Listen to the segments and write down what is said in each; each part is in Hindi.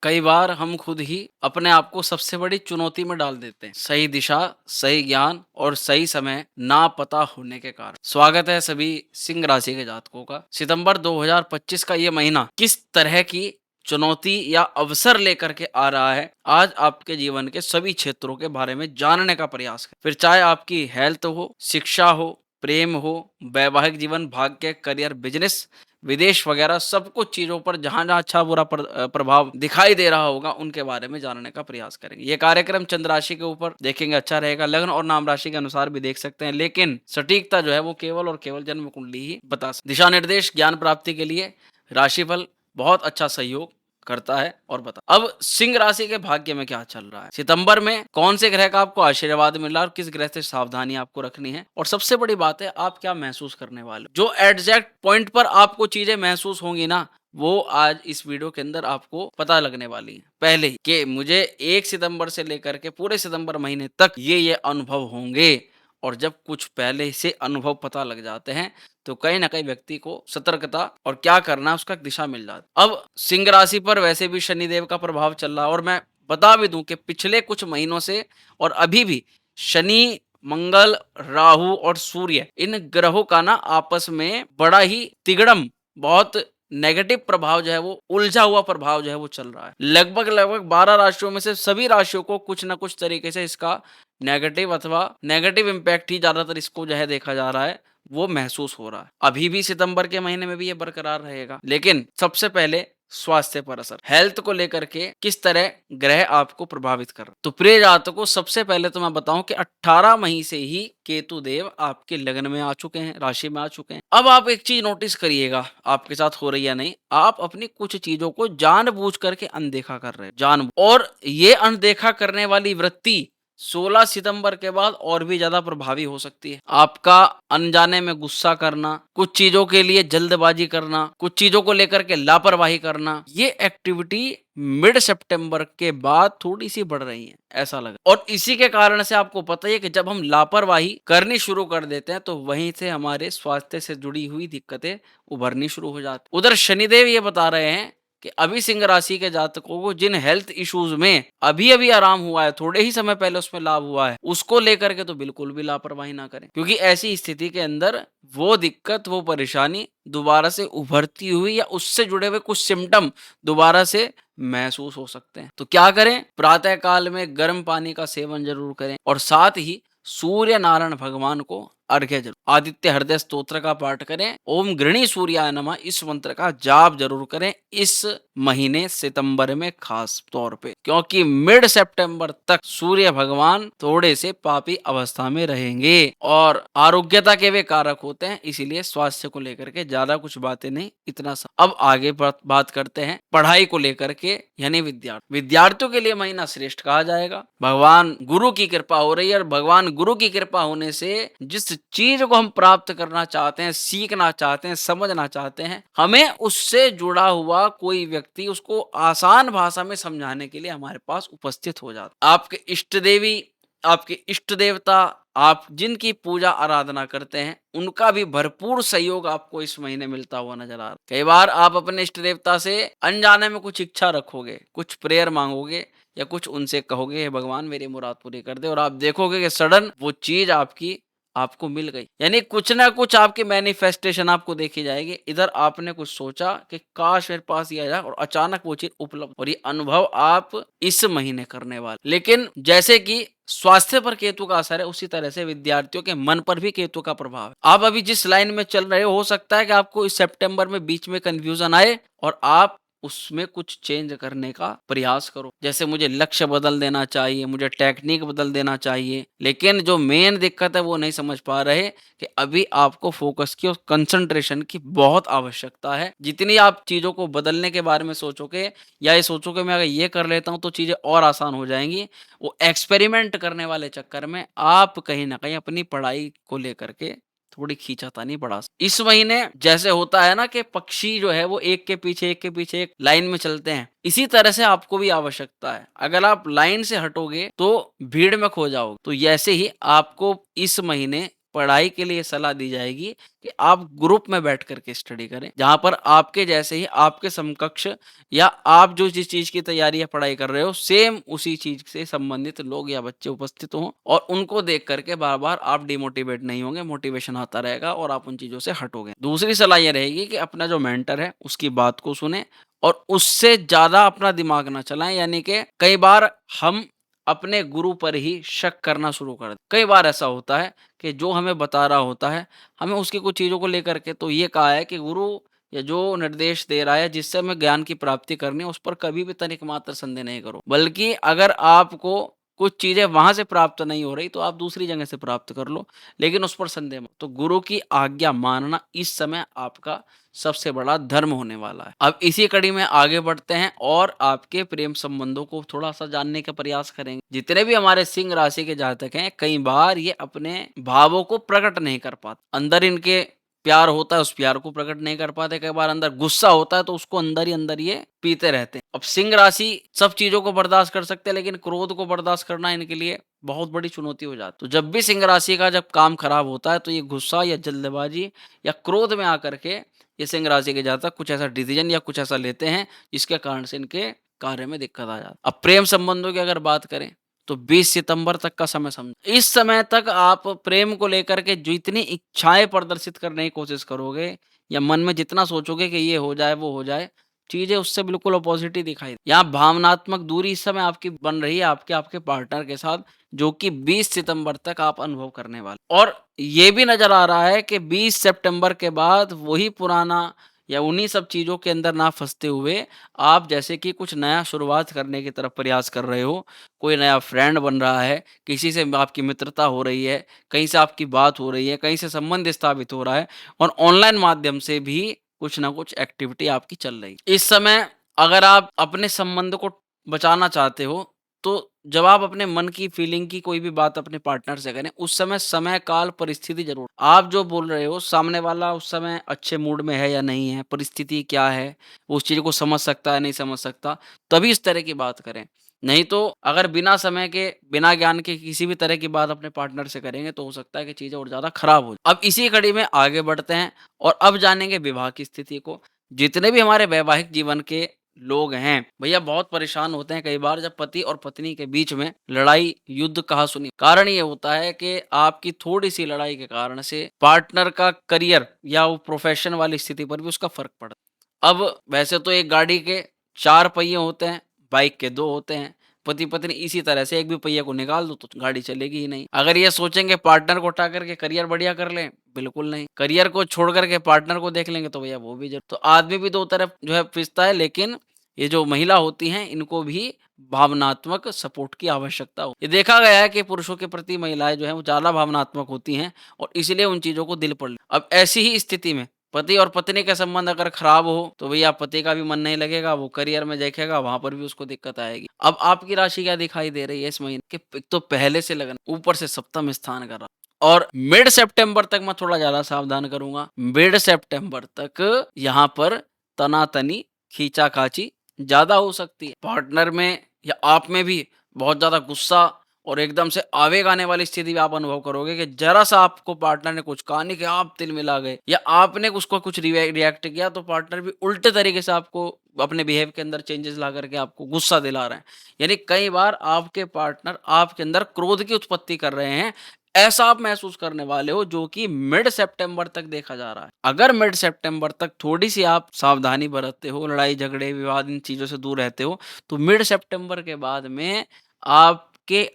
कई बार हम खुद ही अपने आप को सबसे बड़ी चुनौती में डाल देते हैं, सही दिशा, सही ज्ञान और सही समय ना पता होने के कारण। स्वागत है सभी सिंह राशि के जातकों का। सितंबर 2025 का ये महीना किस तरह की चुनौती या अवसर लेकर के आ रहा है, आज आपके जीवन के सभी क्षेत्रों के बारे में जानने का प्रयास करें। फिर चाहे आपकी हेल्थ हो, शिक्षा हो, प्रेम हो, वैवाहिक जीवन, भाग्य, करियर, बिजनेस, विदेश वगैरह सब कुछ चीज़ों पर जहाँ-जहाँ अच्छा बुरा प्रभाव दिखाई दे रहा होगा, उनके बारे में जानने का प्रयास करेंगे। ये कार्यक्रम चंद्र राशि के ऊपर देखेंगे, अच्छा रहेगा। लग्न और नाम राशि के अनुसार भी देख सकते हैं, लेकिन सटीकता जो है वो केवल और केवल जन्म कुंडली ही बता सकती है। दिशा निर्देश ज्ञान प्राप्ति के लिए राशिफल बहुत अच्छा सहयोग करता है। और बता अब सिंह राशि के भाग्य में क्या चल रहा है, सितंबर में कौन से ग्रह का आपको आशीर्वाद मिल रहा है और किस ग्रह से सावधानी आपको रखनी है, और सबसे बड़ी बात है आप क्या महसूस करने वाले हो। जो एग्जैक्ट पॉइंट पर आपको चीजें महसूस होंगी ना, वो आज इस वीडियो के अंदर आपको पता लगने वाली है पहले ही, कि मुझे 1 सितंबर से लेकर के पूरे सितंबर महीने तक ये अनुभव होंगे। और जब कुछ पहले से अनुभव पता लग जाते हैं तो कहीं ना कहीं व्यक्ति को सतर्कता और क्या करना है उसका दिशा मिल जाती है। अब सिंह राशि पर वैसे भी शनिदेव का प्रभाव चल रहा है, और मैं बता भी दूं कि पिछले कुछ महीनों से और अभी भी शनि, मंगल, राहु और सूर्य, इन ग्रहों का ना आपस में बड़ा ही तिगड़म, बहुत नेगेटिव प्रभाव जो है वो, उलझा हुआ प्रभाव जो है वो चल रहा है। लगभग लगभग 12 राशियों में से सभी राशियों को कुछ ना कुछ तरीके से इसका नेगेटिव अथवा नेगेटिव इम्पैक्ट ही ज्यादातर इसको जो है देखा जा रहा है, वो महसूस हो रहा है। अभी भी सितंबर के महीने में भी ये बरकरार रहेगा, लेकिन सबसे पहले स्वास्थ्य पर असर, हेल्थ को लेकर के किस तरह ग्रह आपको प्रभावित कर रहे हैं। तो प्रिय जातकों, सबसे पहले तो मैं बताऊं कि 18 मई से ही केतु देव आपके लग्न में आ चुके हैं, राशि में आ चुके हैं। अब आप एक चीज नोटिस करिएगा, आपके साथ हो रही है नहीं, आप अपनी कुछ चीजों को जानबूझ करके अनदेखा कर रहे हैं, और ये अनदेखा करने वाली वृत्ति 16 सितंबर के बाद और भी ज्यादा प्रभावी हो सकती है। आपका अनजाने में गुस्सा करना, कुछ चीजों के लिए जल्दबाजी करना, कुछ चीजों को लेकर के लापरवाही करना, ये एक्टिविटी मिड सितंबर के बाद थोड़ी सी बढ़ रही है, ऐसा लगा। और इसी के कारण से आपको पता ही है कि जब हम लापरवाही करनी शुरू कर देते हैं तो वहीं से हमारे स्वास्थ्य से जुड़ी हुई दिक्कतें उभरनी शुरू हो जाती। उधर शनिदेव ये बता रहे हैं कि अभी सिंह राशि के जातकों को जिन हेल्थ इश्यूज में अभी अभी आराम हुआ है, थोड़े ही समय पहले उसमें लाभ हुआ है, उसको लेकर के तो बिल्कुल भी लापरवाही ना करें, क्योंकि ऐसी स्थिति के अंदर वो दिक्कत, वो परेशानी दोबारा से उभरती हुई या उससे जुड़े हुए कुछ सिम्टम दोबारा से महसूस हो सकते हैं। तो क्या करें, प्रातः काल में गर्म पानी का सेवन जरूर करें, और साथ ही सूर्य नारायण भगवान को अर्घ्य जरूर, आदित्य हृदय स्तोत्र का पाठ करें, ओम गृणी सूर्याय नमः इस मंत्र का जाप जरूर करें इस महीने सितंबर में खास तौर पे, क्योंकि मिड सितंबर तक सूर्य भगवान थोड़े से पापी अवस्था में रहेंगे और आरोग्यता के वे कारक होते हैं, इसीलिए स्वास्थ्य को लेकर के ज्यादा कुछ बातें नहीं, इतना सा। अब आगे बात करते हैं पढ़ाई को लेकर के, यानी विद्यार्थियों के लिए महीना श्रेष्ठ कहा जाएगा। भगवान गुरु की कृपा हो रही है, और भगवान गुरु की कृपा होने से जिस चीज को हम प्राप्त करना चाहते हैं, सीखना चाहते हैं, समझना चाहते हैं, हमें उससे जुड़ा हुआ कोई व्यक्ति उसको आसान भाषा में समझाने के लिए हमारे पास उपस्थित हो जाता। आपके इष्ट देवी, आपके इष्ट देवता, आप जिनकी पूजा आराधना करते हैं, उनका भी भरपूर सहयोग आपको इस महीने मिलता हुआ नजर आ रहा है। कई बार आप अपने इष्ट देवता से अनजाने में कुछ इच्छा रखोगे, कुछ प्रेयर मांगोगे, या कुछ उनसे कहोगे, हे भगवान मेरी मुराद पूरी कर दे, और आप देखोगे कि सडन वो चीज आपको मिल गई, यानी कुछ ना कुछ आपकी मैनिफेस्टेशन आपको देखी जाएगी। इधर आपने कुछ सोचा कि काश मेरे पास ये आ जाए, और अचानक वो चीज उपलब्ध, और ये अनुभव आप इस महीने करने वाले। लेकिन जैसे कि स्वास्थ्य पर केतु का असर है, उसी तरह से विद्यार्थियों के मन पर भी केतु का प्रभाव है। आप अभी जिस लाइन में चल रहे हो सकता है कि आपको इस सितंबर में बीच में कंफ्यूजन आए और आप उसमें कुछ चेंज करने का प्रयास करो, जैसे मुझे लक्ष्य बदल देना चाहिए, मुझे टेक्निक बदल देना चाहिए। लेकिन जो मेन दिक्कत है वो नहीं समझ पा रहे कि अभी आपको फोकस की और कंसंट्रेशन की बहुत आवश्यकता है। जितनी आप चीजों को बदलने के बारे में सोचोगे, या ये सोचोगे मैं अगर ये कर लेता हूं तो चीजें और आसान हो जाएंगी, वो एक्सपेरिमेंट करने वाले चक्कर में आप कहीं ना कहीं अपनी पढ़ाई को लेकर के थोड़ी खींचातानी बढ़ा इस महीने। जैसे होता है ना कि पक्षी जो है वो एक के पीछे एक लाइन में चलते हैं, इसी तरह से आपको भी आवश्यकता है। अगर आप लाइन से हटोगे तो भीड़ में खो जाओगे। तो ऐसे ही आपको इस महीने पढ़ाई के लिए सलाह दी जाएगी कि आप ग्रुप में बैठ कर के स्टडी करें, जहाँ पर आपके जैसे ही आपके समकक्ष या आप जो जिस चीज़ की तैयारी या पढ़ाई कर रहे हो, सेम उसी चीज़ से संबंधित लोग या बच्चे उपस्थित हों और उनको देख कर के बार-बार आप डिमोटिवेट नहीं होंगे, मोटिवेशन आता रहेगा और आप उन चीज़ों से हटोगे। दूसरी सलाह ये रहेगी कि अपना जो मेंटर है, उसकी बात को सुनें और उससे ज़्यादा अपना दिमाग ना चलाएँ, यानी कि कई बार हम अपने गुरु पर ही शक करना शुरू कर दें। कई बार ऐसा होता है कि जो हमें बता रहा होता है, हमें उसकी कुछ चीज़ों को लेकर के तो ये कहा है कि गुरु या जो निर्देश दे रहा है, जिससे हमें ज्ञान की प्राप्ति करनी है, उस पर कभी भी तनिक मात्र संदेह नहीं करो। बल्कि अगर आपको कुछ चीज़ें वहाँ से प्राप्त नहीं हो रही, तो आप दूसरी जगह से प्राप्त कर लो, लेकिन उस पर संदेह मत। तो गुरु की आज्ञा मानना इस समय आपका सबसे बड़ा धर्म होने वाला है। अब इसी कड़ी में आगे बढ़ते हैं और आपके प्रेम संबंधों को थोड़ा-सा जानने का प्रयास करेंगे। जितने भी हमारे सिंह राशि के जातक हैं, कई बार ये अपने भावों को प्रकट नहीं कर पाते। अंदर इनके प्यार होता है, उस प्यार को प्रकट नहीं कर पाते। कई बार अंदर गुस्सा होता है, तो उसको अंदर ही अंदर ये पीते रहते हैं। अब सिंह राशि सब चीज़ों को बर्दाश्त कर सकते हैं, लेकिन क्रोध को बर्दाश्त करना इनके लिए बहुत बड़ी चुनौती हो जाती है। तो जब भी सिंह राशि का जब काम खराब होता है, तो ये गुस्सा या जल्दबाजी या क्रोध में आकर के ये सिंह राशि के जातक कुछ ऐसा डिसीजन या कुछ ऐसा लेते हैं, जिसके कारण से इनके कार्य में दिक्कत आ जाती है। अब प्रेम संबंधों की अगर बात करें, तो 20 सितंबर तक का समय समझो। इस समय तक आप प्रेम को लेकर के जितनी इच्छाएँ प्रदर्शित करने की कोशिश करोगे या मन में जितना सोचोगे कि ये हो जाए, वो हो जाए, चीज़ें उससे बिल्कुल अपोज़िट ही दिखाई यहाँ भावनात्मक दूरी इस समय आपकी बन रही है आपके आपके पार्टनर के साथ, जो कि 20 सितंबर तक आप अनुभव करने वाले। और ये भी नज़र आ रहा है कि 20 सितंबर के बाद वही पुराना या उन्हीं सब चीज़ों के अंदर ना फँसते हुए आप जैसे कि कुछ नया शुरुआत करने की तरफ प्रयास कर रहे हो। कोई नया फ्रेंड बन रहा है, किसी से आपकी मित्रता हो रही है, कहीं से आपकी बात हो रही है, कहीं से संबंध स्थापित हो रहा है और ऑनलाइन माध्यम से भी कुछ ना कुछ एक्टिविटी आपकी चल रही है। इस समय अगर आप अपने संबंध को बचाना चाहते हो, तो जब आप अपने मन की फीलिंग की कोई भी बात अपने पार्टनर से करें, उस समय काल परिस्थिति ज़रूर आप जो बोल रहे हो, सामने वाला उस समय अच्छे मूड में है या नहीं है, परिस्थिति क्या है, वो उस चीज़ को समझ सकता है, नहीं समझ सकता, तभी इस तरह की बात करें। नहीं तो अगर बिना समय के, बिना ज्ञान के किसी भी तरह की बात अपने पार्टनर से करेंगे, तो हो सकता है कि चीज़ें और ज़्यादा खराब हो जाए। अब इसी कड़ी में आगे बढ़ते हैं और अब जानेंगे विवाह की स्थिति को। जितने भी हमारे वैवाहिक जीवन के लोग हैं, भैया बहुत परेशान होते हैं कई बार जब पति और पत्नी के बीच में लड़ाई, युद्ध कहा-सुनी। कारण ये होता है कि आपकी थोड़ी-सी लड़ाई के कारण से पार्टनर का करियर या वो प्रोफ़ेशन वाली स्थिति पर भी उसका फ़र्क पड़ता है। अब वैसे तो एक गाड़ी के 4 पहिए होते हैं, बाइक के 2 होते हैं। पति-पत्नी इसी तरह से एक भी पहिए को निकाल दो तो गाड़ी चलेगी ही नहीं। अगर ये सोचेंगे पार्टनर को उठा कर के करियर बढ़िया कर लें, बिल्कुल नहीं। करियर को छोड़ कर के पार्टनर को देख लेंगे तो भैया वो भी तो आदमी भी 2 तरफ जो है पिसता है, लेकिन ये जो महिला होती हैं इनको भी भावनात्मक सपोर्ट की आवश्यकता हो। ये देखा गया है कि पुरुषों के प्रति महिलाएँ जो हैं वो ज़्यादा भावनात्मक होती हैं और इसलिए उन चीज़ों को दिल पर ले अब ऐसी ही स्थिति में पति और पत्नी का संबंध अगर खराब हो, तो भैया पति का भी मन नहीं लगेगा, वो करियर में देखेगा, वहाँ पर भी उसको दिक्कत आएगी। अब आपकी राशि क्या दिखाई दे रही है इस महीने कि एक तो पहले से लगन, ऊपर से सप्तम स्थान कर रहा और मिड सितंबर तक मैं थोड़ा ज़्यादा सावधान करूँगा। मिड सितंबर तक यहाँ पर तना-तनी, खींचा-खाची ज़्यादा हो सकती है। पार्टनर में या आप में भी बहुत ज़्यादा गुस्सा और एकदम से आवेग आने वाली स्थिति भी आप अनुभव करोगे कि ज़रा-सा आपको पार्टनर ने कुछ कहा नहीं कि आप तिलमिला गए या आपने उसको कुछ रिएक्ट किया तो पार्टनर भी उल्टे तरीके से आपको अपने बिहेव के अंदर चेंजेस ला करके आपको गुस्सा दिला रहे हैं। यानी कई बार आपके पार्टनर आपके अंदर क्रोध की उत्पत्ति कर रहे हैं। ऐसा आप महसूस करने वाले हो जो कि मिड सितंबर तक देखा जा रहा है। अगर मिड सितंबर तक थोड़ी-सी आप सावधानी बरतते हो, लड़ाई झगड़े, विवाद इन चीज़ों से दूर रहते हो, तो मिड सितंबर के बाद में आपके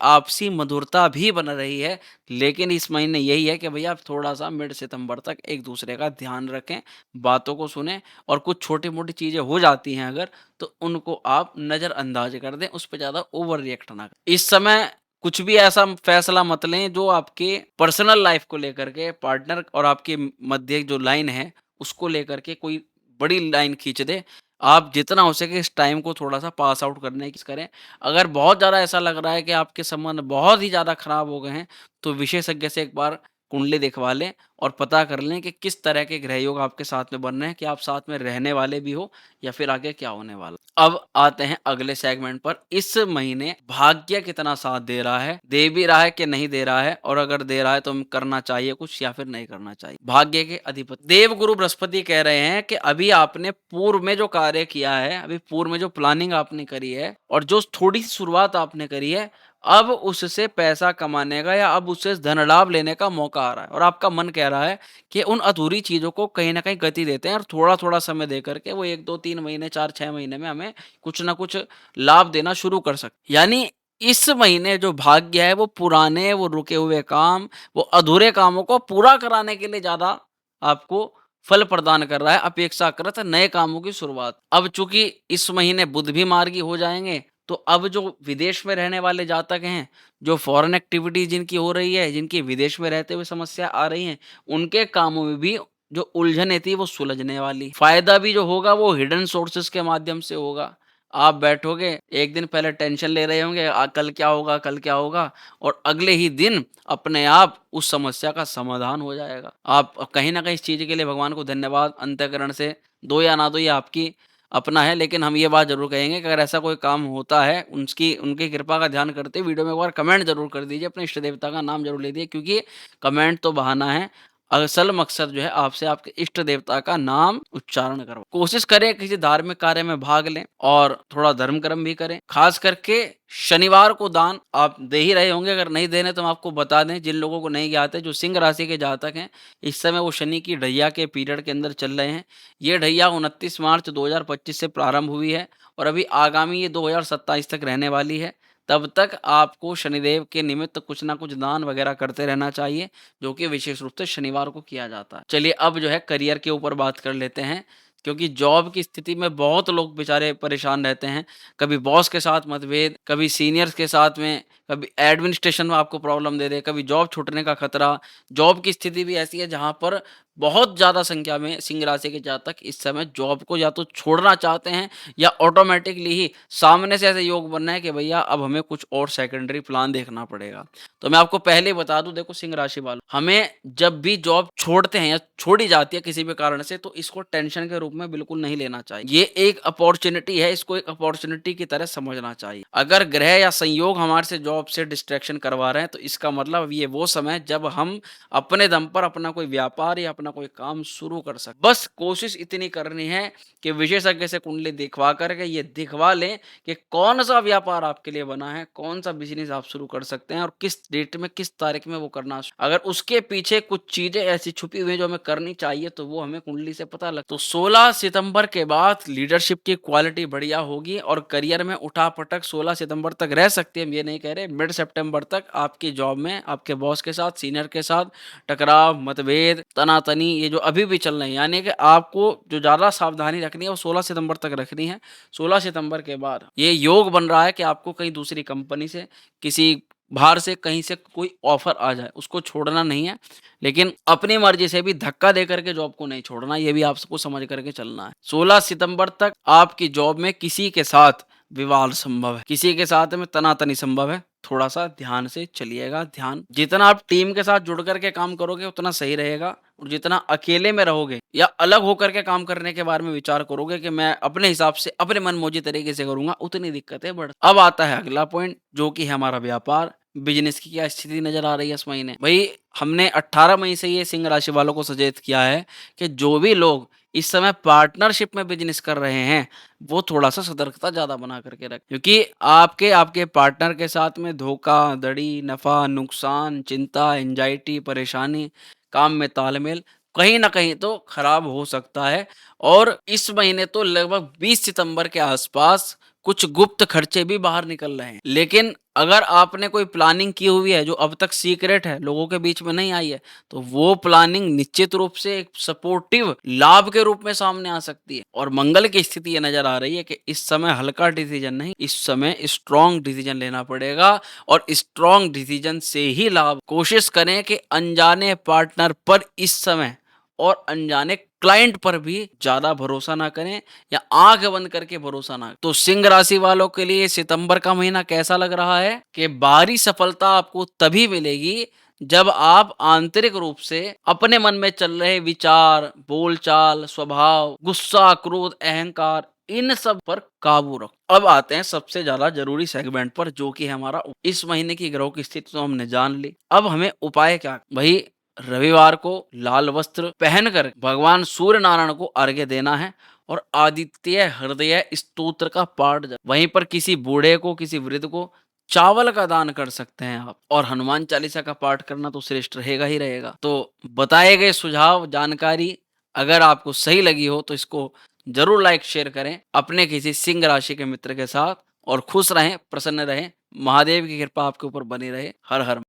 आपसी मधुरता भी बन रही है। लेकिन इस महीने यही है कि भैया आप थोड़ा-सा मिड सितंबर तक एक-दूसरे का ध्यान रखें, बातों को सुनें और कुछ छोटी-मोटी चीज़ें हो जाती हैं अगर, तो उनको आप नज़रअंदाज कर दें, उस पे ज़्यादा ओवर रिएक्ट ना करें। इस समय कुछ भी ऐसा फैसला मत लें जो आपके पर्सनल लाइफ को लेकर के पार्टनर और आपके मध्य जो लाइन है उसको लेकर के कोई बड़ी लाइन खींच दे। आप जितना हो सके इस टाइम को थोड़ा-सा पास आउट करने की करें। अगर बहुत ज़्यादा ऐसा लग रहा है कि आपके संबंध बहुत ही ज़्यादा खराब हो गए हैं, तो विशेषज्ञ से एक बार कुंडली दिखवा लें और पता कर लें कि किस तरह के ग्रह योग आपके साथ में बन रहे हैं, कि आप साथ में रहने वाले भी हो या फिर आगे क्या होने वाला। अब आते हैं अगले सेगमेंट पर। इस महीने भाग्य कितना साथ दे रहा है, दे भी रहा है कि नहीं दे रहा है, और अगर दे रहा है तो हमें करना चाहिए कुछ या फिर नहीं करना चाहिए। भाग्य के अधिपति देव गुरु बृहस्पति कह रहे हैं कि अभी आपने पूर्व में जो कार्य किया है, अभी पूर्व में जो प्लानिंग आपने करी है और जो थोड़ी सी शुरुआत आपने करी है, अब उससे पैसा कमाने का या अब उससे धन लाभ लेने का मौका आ रहा है और आपका मन कह रहा है कि उन अधूरी चीज़ों को कहीं न कहीं गति देते हैं और थोड़ा-थोड़ा समय दे करके वो 1, 2, 3 महीने, 4, 6 महीने में हमें कुछ न कुछ लाभ देना शुरू कर सकते। यानी इस महीने जो भाग्य है वो पुराने, वो रुके हुए काम, वो अधूरे कामों को पूरा कराने के लिए ज़्यादा आपको फल प्रदान कर रहा है, अपेक्षाकृत नए कामों की शुरुआत। अब चूँकि इस महीने बुध भी मार्गी हो जाएँगे, तो अब जो विदेश में रहने वाले जातक हैं, जो फॉरेन एक्टिविटी जिनकी हो रही है, जिनकी विदेश में रहते हुए समस्या आ रही हैं, उनके कामों में भी जो उलझनें थी वो सुलझने वाली। फ़ायदा भी जो होगा वो हिडन सोर्सेज़ के माध्यम से होगा। आप बैठोगे, एक दिन पहले टेंशन ले रहे होंगे, कल क्या होगा, कल क्या होगा? और अगले ही दिन अपने आप उस समस्या का समाधान हो जाएगा। आप कहीं न कहीं इस चीज़ के लिए भगवान को धन्यवाद अंतःकरण से दो या ना दो, ये आपकी अपना है, लेकिन हम ये बात ज़रूर कहेंगे कि अगर ऐसा कोई काम होता है, उनकी उनकी कृपा का ध्यान करते हुए वीडियो में एक बार कमेंट ज़रूर कर दीजिए, अपने इष्ट देवता का नाम ज़रूर ले दीजिए, क्योंकि कमेंट तो बहाना है, असल मकसद जो है आपसे आपके इष्ट देवता का नाम उच्चारण करवा। कोशिश करें किसी धार्मिक कार्य में भाग लें और थोड़ा धर्म कर्म भी करें। खास करके शनिवार को दान आप दे ही रहे होंगे, अगर नहीं दे रहे तो हम आपको बता दें, जिन लोगों को नहीं ज्ञात है, जो सिंह राशि के जातक हैं, इस समय वो शनि की ढैया के पीरियड के अंदर चल रहे हैं। ये ढैया 29 मार्च 2025 से प्रारंभ हुई है और अभी आगामी ये 2027 तक रहने वाली है। तब तक आपको शनिदेव के निमित्त कुछ ना कुछ दान वगैरह करते रहना चाहिए, जो कि विशेष रूप से शनिवार को किया जाता है। चलिए अब जो है करियर के ऊपर बात कर लेते हैं, क्योंकि जॉब की स्थिति में बहुत लोग बेचारे परेशान रहते हैं। कभी बॉस के साथ मतभेद, कभी सीनियर्स के साथ में, कभी एडमिनिस्ट्रेशन में आपको प्रॉब्लम दे दे, कभी जॉब छूटने का खतरा। जॉब की स्थिति भी ऐसी है जहाँ पर बहुत ज़्यादा संख्या में सिंह राशि के जातक इस समय जॉब को या तो छोड़ना चाहते हैं या ऑटोमेटिकली ही सामने से ऐसे योग बन रहे हैं कि भैया अब हमें कुछ और सेकेंडरी प्लान देखना पड़ेगा। तो मैं आपको पहले ही बता दूं, देखो सिंह राशि वालों, हमें जब भी जॉब छोड़ते हैं या छोड़ी जाती है किसी भी कारण से, तो इसको टेंशन के रूप में बिल्कुल नहीं लेना चाहिए। ये एक अपॉर्चुनिटी है, इसको एक अपॉर्चुनिटी की तरह समझना चाहिए। अगर ग्रह या संयोग हमारे से जॉब से डिस्ट्रैक्शन करवा रहे हैं, तो इसका मतलब ये वो समय जब हम अपने दम पर अपना कोई व्यापार या अपना कोई काम शुरू कर सकते। बस कोशिश इतनी करनी है कि विशेषज्ञ से कुंडली दिखवा करके ये दिखवा लें कि कौन सा व्यापार आपके लिए बना है, कौन सा बिजनेस आप शुरू कर सकते हैं और किस डेट में, किस तारीख में वो करना। अगर उसके पीछे कुछ चीजें ऐसी छुपी हुई हैं जो हमें करनी चाहिए, तो वो हमें कुंडली से पता लग। तो 16 सितंबर के बाद लीडरशिप की क्वालिटी बढ़िया होगी और करियर में उठापटक 16 सितंबर तक रह सकती है। हम ये नहीं कह रहे, मिड सितंबर तक आपकी जॉब में आपके बॉस के साथ, सीनियर के साथ टकराव, मतभेद, तनातनी, ये जो अभी भी चल रहे हैं, यानी कि आपको जो ज़्यादा सावधानी रखनी है वो 16 सितंबर तक रखनी है। 16 सितंबर के बाद ये योग बन रहा है कि आपको कहीं दूसरी कंपनी से, किसी बाहर से, कहीं से कोई ऑफर आ जाए, उसको छोड़ना नहीं है, लेकिन अपनी मर्जी से भी धक्का दे करके जॉब को नहीं छोड़ना, ये भी आपको समझ करके चलना है। 16 सितंबर तक आपकी जॉब में किसी के साथ विवाद संभव है, किसी के साथ में तनातनी संभव है। थोड़ा सा ध्यान से चलिएगा। ध्यान, जितना आप टीम के साथ जुड़ करके काम करोगे उतना सही रहेगा, और जितना अकेले में रहोगे या अलग होकर के काम करने के बारे में विचार करोगे कि मैं अपने हिसाब से अपने मनमौजी तरीके से करूंगा, उतनी दिक्कतें बढ़। अब आता है अगला पॉइंट, जो कि है हमारा व्यापार, बिजनेस की क्या स्थिति नजर आ रही है इस महीने। भाई हमने 18 मई से ये सिंह राशि वालों को सचेत किया है कि जो भी लोग इस समय पार्टनरशिप में बिजनेस कर रहे हैं, वो थोड़ा सा सतर्कता ज्यादा बना करके रखें, क्योंकि आपके आपके पार्टनर के साथ में धोखाधड़ी, नफा नुकसान, चिंता, एंजाइटी, परेशानी, काम में तालमेल कहीं न कहीं तो खराब हो सकता है। और इस महीने तो लगभग 20 सितंबर के आसपास कुछ गुप्त खर्चे भी बाहर निकल रहे हैं। लेकिन अगर आपने कोई प्लानिंग की हुई है जो अब तक सीक्रेट है, लोगों के बीच में नहीं आई है, तो वो प्लानिंग निश्चित रूप से एक सपोर्टिव लाभ के रूप में सामने आ सकती है। और मंगल की स्थिति ये नजर आ रही है कि इस समय हल्का डिसीजन नहीं, इस समय स्ट्रॉन्ग डिसीजन लेना पड़ेगा, और स्ट्रॉन्ग डिसीजन से ही लाभ। कोशिश करें कि अनजाने पार्टनर पर इस समय और अनजाने क्लाइंट पर भी ज्यादा भरोसा ना करें या आंख बंद करके भरोसा ना। तो सिंह राशि वालों के लिए सितंबर का महीना कैसा लग रहा है कि बाहरी सफलता आपको तभी मिलेगी जब आप आंतरिक रूप से अपने मन में चल रहे विचार, बोलचाल, स्वभाव, गुस्सा, क्रोध, अहंकार, इन सब पर काबू रखो। अब आते हैं सबसे ज्यादा जरूरी सेगमेंट पर, जो कि है हमारा इस महीने की ग्रहों की स्थिति तो हमने जान ली। अब हमें उपाय क्या? वही रविवार को लाल वस्त्र पहनकर भगवान सूर्य नारायण को अर्घ्य देना है और आदित्य हृदय स्तोत्र का पाठ वहीं पर किसी बूढ़े को, किसी वृद्ध को चावल का दान कर सकते हैं आप, और हनुमान चालीसा का पाठ करना तो श्रेष्ठ रहेगा ही रहेगा। तो बताए गए सुझाव, जानकारी अगर आपको सही लगी हो तो इसको जरूर लाइक शेयर करें अपने किसी सिंह राशि के मित्र के साथ, और खुश रहें, प्रसन्न रहें। महादेव की कृपा आपके ऊपर बनी रहे। हर हर